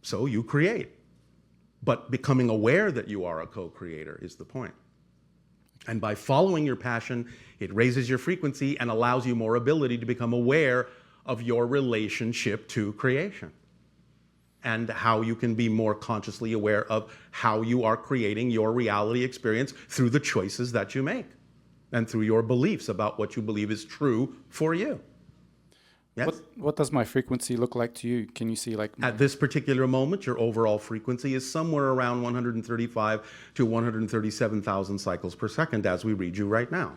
So you create. But becoming aware that you are a co-creator is the point. And by following your passion, it raises your frequency and allows you more ability to become aware of your relationship to creation and how you can be more consciously aware of how you are creating your reality experience through the choices that you make and through your beliefs about what you believe is true for you. Yes? What does my frequency look like to you? Can you see like At this particular moment, your overall frequency is somewhere around 135 to 137,000 cycles per second as we read you right now.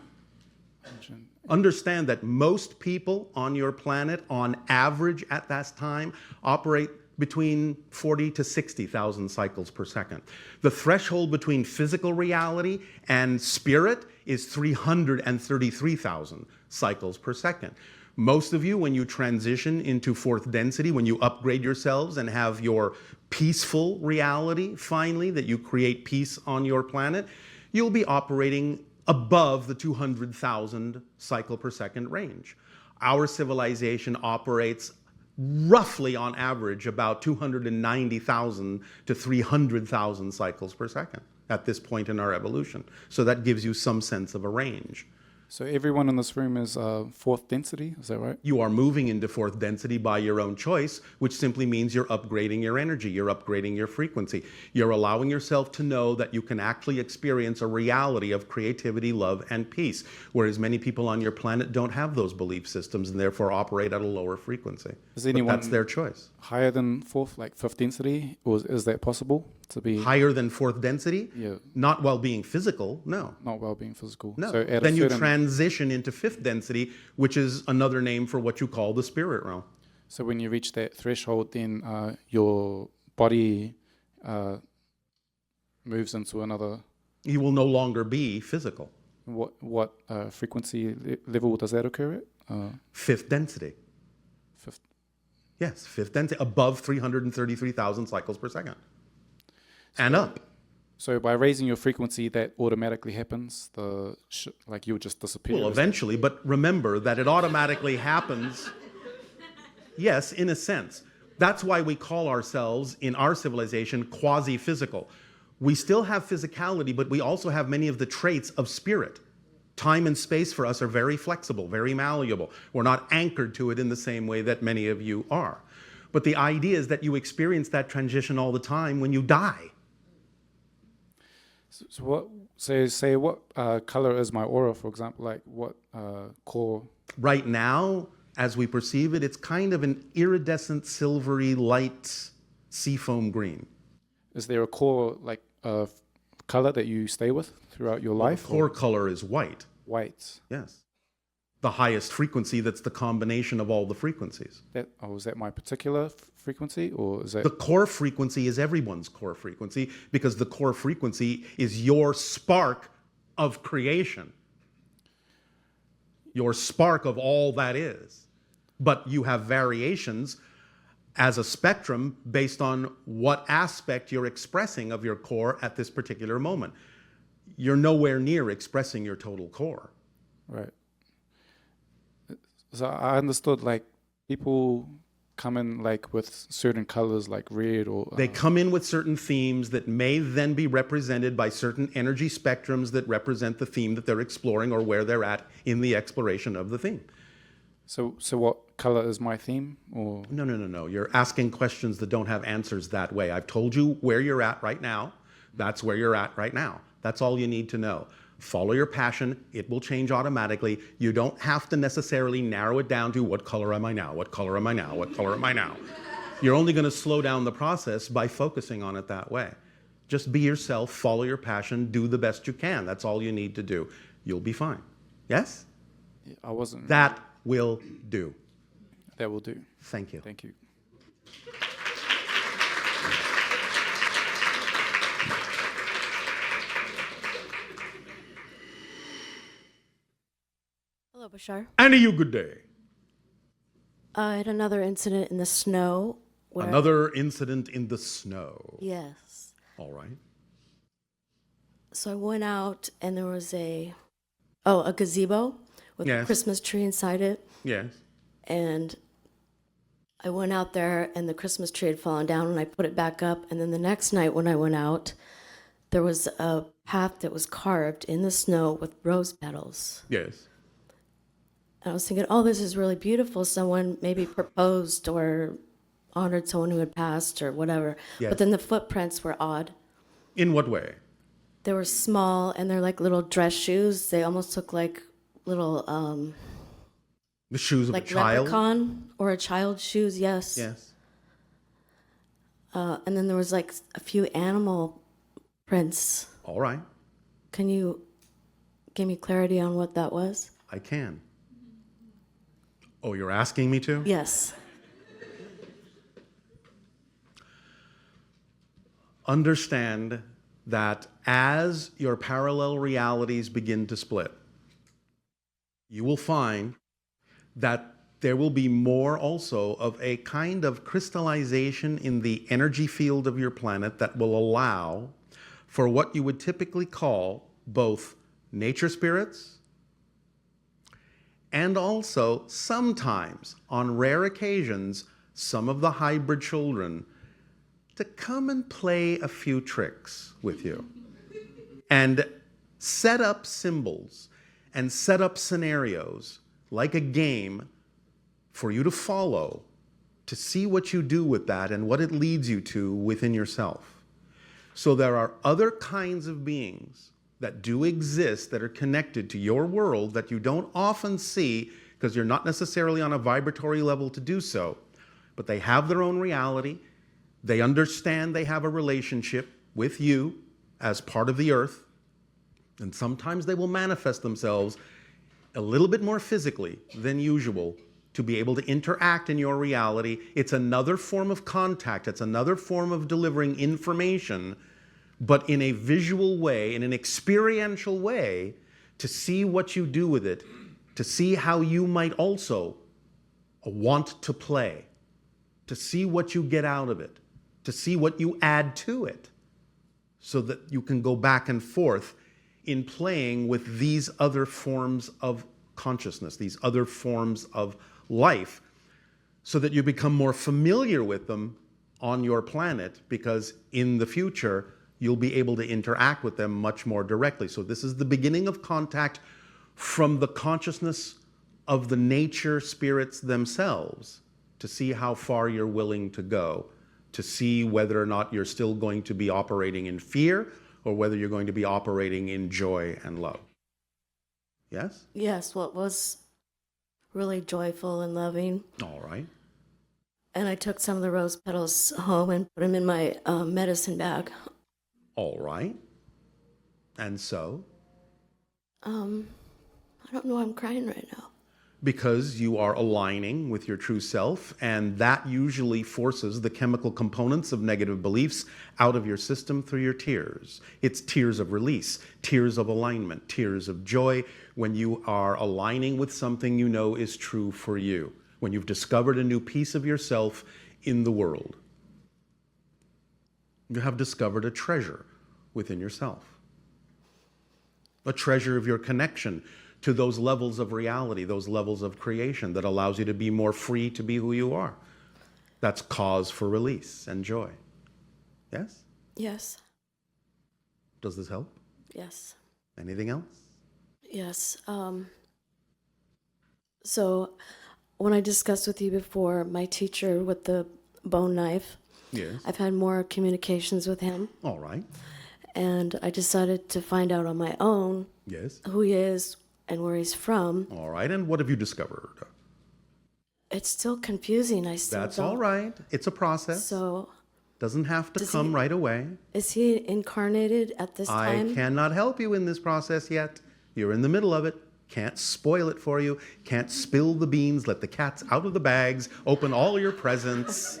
Understand that most people on your planet, on average at that time, operate between 40 to 60,000 cycles per second. The threshold between physical reality and spirit is 333,000 cycles per second. Most of you, when you transition into fourth density, when you upgrade yourselves and have your peaceful reality, finally, that you create peace on your planet, you'll be operating above the 200,000 cycle per second range. Our civilization operates roughly on average about 290,000 to 300,000 cycles per second at this point in our evolution. So that gives you some sense of a range. So everyone in this room is fourth density, is that right? You are moving into fourth density by your own choice, which simply means you're upgrading your energy, you're upgrading your frequency. You're allowing yourself to know that you can actually experience a reality of creativity, love, and peace, whereas many people on your planet don't have those belief systems and therefore operate at a lower frequency. Is anyone But that's their choice. higher than fourth, like fifth density, or is that possible to be Higher than fourth density? Yeah. Not while being physical, no. not well being physical? No. So at Then a you certain, transition into fifth density, which is another name for what you call the spirit realm. so when you reach that threshold, then your body moves into another. You will no longer be physical. What frequency level does that occur at? Fifth density. Fifth. Yes, fifth density, above 333,000 cycles per second. And up. So by raising your frequency, that automatically happens. Like you'll just disappear. Well, eventually, but remember that it automatically happens. Yes, in a sense. That's why we call ourselves, in our civilization, quasi-physical. We still have physicality, but we also have many of the traits of spirit. Time and space for us are very flexible, very malleable. We're not anchored to it in the same way that many of you are. But the idea is that you experience that transition all the time when you die. Say what color is my aura, for example? Like what core? Right now, as we perceive it, it's kind of an iridescent, silvery, light seafoam green. Is there a core like color that you stay with throughout your life? The core color is white. White. Yes. The highest frequency, that's the combination of all the frequencies. Is that my particular frequency, or is that The core frequency is everyone's core frequency, because the core frequency is your spark of creation. Your spark of all that is. But you have variations as a spectrum based on what aspect you're expressing of your core at this particular moment. You're nowhere near expressing your total core. right? So I understood like people come in like with certain colors like red or They come in with certain themes that may then be represented by certain energy spectrums that represent the theme that they're exploring or where they're at in the exploration of the theme. So what color is my theme? Or No. You're asking questions that don't have answers that way. I've told you where you're at right now. That's where you're at right now. That's all you need to know. Follow your passion. It will change automatically. You don't have to necessarily narrow it down to what color am I now? What color am I now? What color am I now? You're only going to slow down the process by focusing on it that way. Just be yourself, follow your passion, do the best you can. That's all you need to do. You'll be fine. Yes? I wasn't. That will do. That will do. Thank you. Thank you. Hello, Bashar. And you good day. I had another incident in the snow. Another incident in the snow. Yes. All right. So I went out and there was a gazebo with Yes. a Christmas tree inside it. Yes. And I went out there and the Christmas tree had fallen down and I put it back up. And then the next night when I went out, there was a path that was carved in the snow with rose petals. Yes. And I was thinking, oh, this is really beautiful. Someone maybe proposed or honored someone who had passed or whatever. Yes. But then the footprints were odd. In what way? They were small and they're like little dress shoes. They almost look like little The shoes of like a child? leprechaun or a child's shoes, yes. Yes. And then there was like a few animal prints. All right. Can you give me clarity on what that was? I can. Oh, you're asking me to? Yes. Understand that as your parallel realities begin to split, you will find that there will be more also of a kind of crystallization in the energy field of your planet that will allow for what you would typically call both nature spirits and also sometimes, on rare occasions, some of the hybrid children to come and play a few tricks with you and set up symbols and set up scenarios like a game for you to follow to see what you do with that and what it leads you to within yourself. So there are other kinds of beings that do exist that are connected to your world that you don't often see because you're not necessarily on a vibratory level to do so, but they have their own reality. They understand they have a relationship with you as part of the earth, and sometimes they will manifest themselves a little bit more physically than usual to be able to interact in your reality. It's another form of contact. It's another form of delivering information, but in a visual way, in an experiential way, to see what you do with it, to see how you might also want to play, to see what you get out of it, to see what you add to it, so that you can go back and forth in playing with these other forms of consciousness, these other forms of life, so that you become more familiar with them on your planet, because in the future, you'll be able to interact with them much more directly. So this is the beginning of contact from the consciousness of the nature spirits themselves, to see how far you're willing to go, to see whether or not you're still going to be operating in fear or whether you're going to be operating in joy and love. Yes? Yes, well, it was really joyful and loving. All right. And I took some of the rose petals home and put them in my medicine bag. All right. And so? I don't know why I'm crying right now. Because you are aligning with your true self, and that usually forces the chemical components of negative beliefs out of your system through your tears. It's tears of release, tears of alignment, tears of joy when you are aligning with something you know is true for you, when you've discovered a new piece of yourself in the world. You have discovered a treasure within yourself, a treasure of your connection to those levels of reality, those levels of creation that allows you to be more free to be who you are. That's cause for release and joy. Yes? Yes, Does this help? yes, Anything else? yes. So when I discussed with you before, my teacher with the bone knife, Yes. I've had more communications with him, All right. and I decided to find out on my own Yes. who he is and where he's from. All right. And what have you discovered? It's still confusing. I still That's don't. all right. It's a process. So Doesn't have to Does come he- right away. is he incarnated at this I time? cannot help you in this process yet. You're in the middle of it. Can't spoil it for you. Can't spill the beans. Let the cats out of the bags. Open all your presents.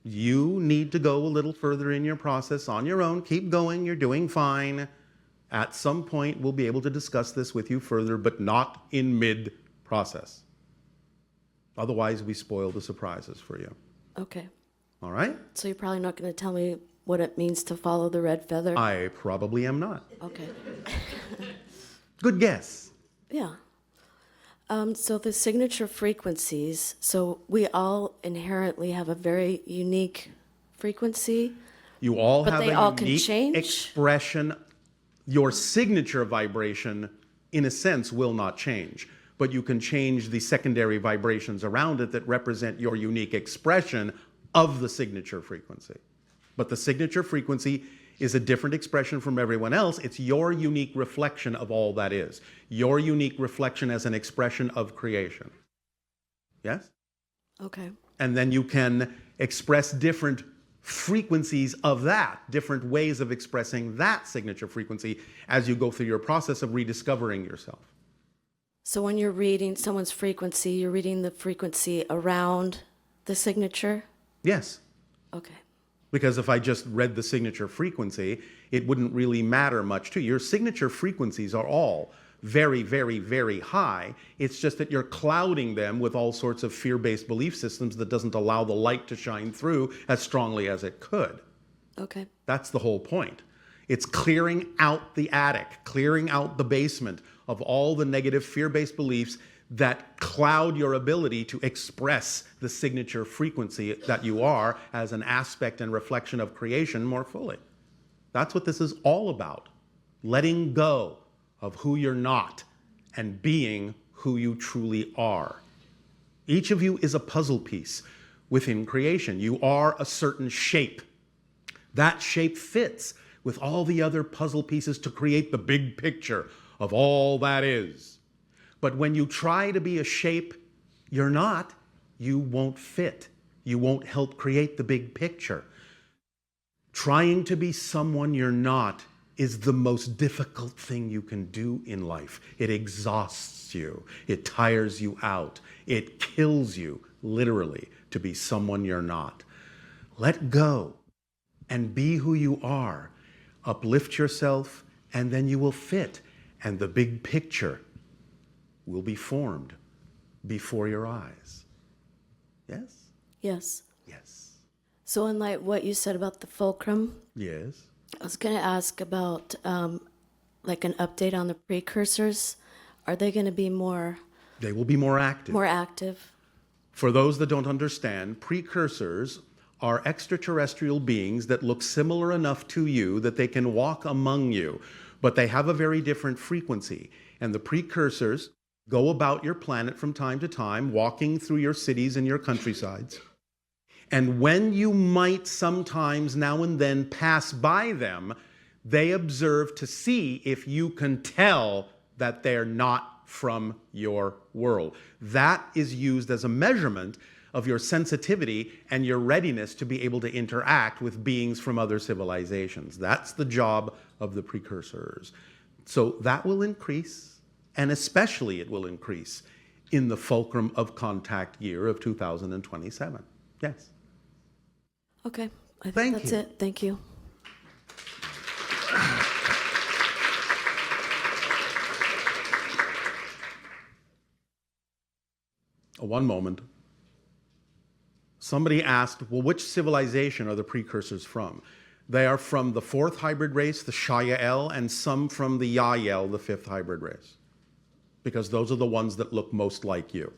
You need to go a little further in your process on your own. Keep going. You're doing fine. At some point, we'll be able to discuss this with you further, but not in mid-process. Otherwise, we spoil the surprises for you. Okay. All right? So you're probably not going to tell me what it means to follow the red feather? I probably am not. Okay. Good guess. Yeah. So the signature frequencies, so we all inherently have a very unique frequency. You all But have they a all can unique change? expression. Your signature vibration, in a sense, will not change, but you can change the secondary vibrations around it that represent your unique expression of the signature frequency. But the signature frequency is a different expression from everyone else. It's your unique reflection of all that is. Your unique reflection as an expression of creation. Yes? Okay. And then you can express different frequencies of that, different ways of expressing that signature frequency as you go through your process of rediscovering yourself. So when you're reading someone's frequency, you're reading the frequency around the signature? Yes. Okay. Because if I just read the signature frequency, it wouldn't really matter much to you. Your signature frequencies are all very, very, very high. It's just that you're clouding them with all sorts of fear-based belief systems that doesn't allow the light to shine through as strongly as it could. Okay. That's the whole point. It's clearing out the attic, clearing out the basement of all the negative fear-based beliefs that cloud your ability to express the signature frequency that you are as an aspect and reflection of creation more fully. That's what this is all about. Letting go of who you're not and being who you truly are. Each of you is a puzzle piece within creation. You are a certain shape. That shape fits with all the other puzzle pieces to create the big picture of all that is. But when you try to be a shape you're not, you won't fit. You won't help create the big picture. Trying to be someone you're not is the most difficult thing you can do in life. It exhausts you. It tires you out. It kills you, literally, to be someone you're not. Let go and be who you are. Uplift yourself, and then you will fit, and the big picture will be formed before your eyes. Yes? Yes. Yes. So in like what you said about the fulcrum, Yes. I was going to ask about like an update on the precursors. Are they going to be more They will be more active. active? For those that don't understand, precursors are extraterrestrial beings that look similar enough to you that they can walk among you, but they have a very different frequency. And the precursors go about your planet from time to time, walking through your cities and your countrysides. And when you might sometimes now and then pass by them, they observe to see if you can tell that they're not from your world. That is used as a measurement of your sensitivity and your readiness to be able to interact with beings from other civilizations. That's the job of the precursors. So that will increase, and especially it will increase in the fulcrum of contact year of 2027. Yes. Okay. I think Thank that's you. it. Thank you. One moment. Somebody asked, well, which civilization are the precursors from? They are from the fourth hybrid race, the Shayael, and some from the Yael, the fifth hybrid race, because those are the ones that look most like you.